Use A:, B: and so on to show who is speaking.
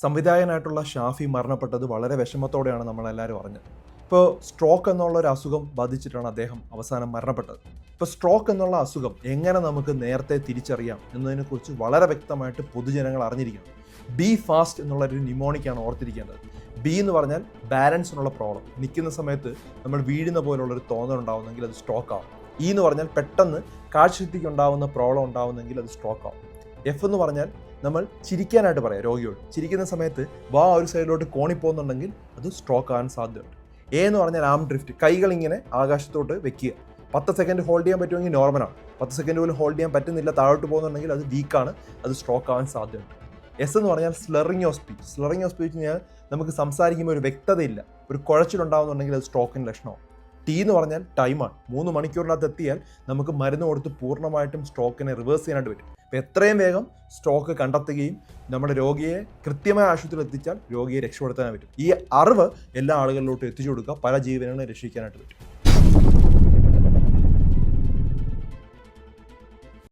A: സംവിധായകനായിട്ടുള്ള ഷാഫി മരണപ്പെട്ടത് വളരെ വിഷമത്തോടെയാണ് നമ്മളെല്ലാവരും അറിഞ്ഞത്. ഇപ്പോൾ സ്ട്രോക്ക് എന്നുള്ള ഒരു അസുഖം ബാധിച്ചിട്ടാണ് അദ്ദേഹം അവസാനം മരണപ്പെട്ടത്. ഇപ്പോൾ സ്ട്രോക്ക് എന്നുള്ള അസുഖം എങ്ങനെ നമുക്ക് നേരത്തെ തിരിച്ചറിയാം എന്നതിനെക്കുറിച്ച് വളരെ വ്യക്തമായിട്ട് പൊതുജനങ്ങൾ അറിഞ്ഞിരിക്കണം. ബി ഫാസ്റ്റ് എന്നുള്ളൊരു ന്യൂമോണിക്കാണ് ഓർത്തിരിക്കേണ്ടത്. ബി എന്ന് പറഞ്ഞാൽ ബാലൻസ് എന്നുള്ള പ്രോബ്ലം. നിൽക്കുന്ന സമയത്ത് നമ്മൾ വീഴുന്ന പോലുള്ളൊരു തോന്നൽ ഉണ്ടാവുന്നെങ്കിൽ അത് സ്ട്രോക്ക് ആവും. ഇ എന്ന് പറഞ്ഞാൽ പെട്ടെന്ന് കാഴ്ചശക്തിക്ക് ഉണ്ടാവുന്ന പ്രോബ്ലം ഉണ്ടാവുന്നെങ്കിൽ അത് സ്ട്രോക്ക് ആവും. എഫ് എന്ന് പറഞ്ഞാൽ നമ്മൾ ചിരിക്കാനായിട്ട് പറയാം രോഗിയോട്. ചിരിക്കുന്ന സമയത്ത് വാ ഒരു സൈഡിലോട്ട് കോണിപ്പോകുന്നുണ്ടെങ്കിൽ അത് സ്ട്രോക്ക് ആകാൻ സാധ്യതയുണ്ട്. എ എന്ന് പറഞ്ഞാൽ ആം ഡ്രിഫ്റ്റ്, കൈകൾ ഇങ്ങനെ ആകാശത്തോട്ട് വെക്കുക. 10 സെക്കൻഡ് ഹോൾഡ് ചെയ്യാൻ പറ്റുമെങ്കിൽ നോർമലാണ്. 10 സെക്കൻഡ് പോലും ഹോൾഡ് ചെയ്യാൻ പറ്റുന്നില്ല, താഴോട്ട് പോകുന്നുണ്ടെങ്കിൽ അത് വീക്കാണ്, അത് സ്ട്രോക്ക് ആകാൻ സാധ്യതയുണ്ട്. എസ് എന്ന് പറഞ്ഞാൽ സ്ലറിങ് ഓഫ് സ്പീച്ച്. സ്ലറിങ് ഓഫ് സ്പീച്ച് കഴിഞ്ഞാൽ നമുക്ക് സംസാരിക്കുമ്പോൾ ഒരു വ്യക്തതയില്ല, ഒരു കുഴച്ചിലുണ്ടാകുന്നുണ്ടെങ്കിൽ അത് സ്ട്രോക്കിൻ്റെ ലക്ഷണമാണ്. ടി എന്ന് പറഞ്ഞാൽ ടൈമാണ്. 3 മണിക്കൂറിനകത്ത് എത്തിയാൽ നമുക്ക് മരുന്ന് കൊടുത്ത് പൂർണ്ണമായിട്ടും സ്ട്രോക്കിനെ റിവേഴ്സ് ചെയ്യാനായിട്ട് പറ്റും. അപ്പോൾ എത്രയും വേഗം സ്ട്രോക്ക് കണ്ടെത്തുകയും നമ്മുടെ രോഗിയെ കൃത്യമായ ആശുപത്രിയിൽ എത്തിച്ചാൽ രോഗിയെ രക്ഷപ്പെടുത്താൻ പറ്റും. ഈ അറിവ് എല്ലാ ആളുകളിലോട്ടും എത്തിച്ചു കൊടുക്കുക, പല ജീവനുകളെ രക്ഷിക്കാനായിട്ട് പറ്റും.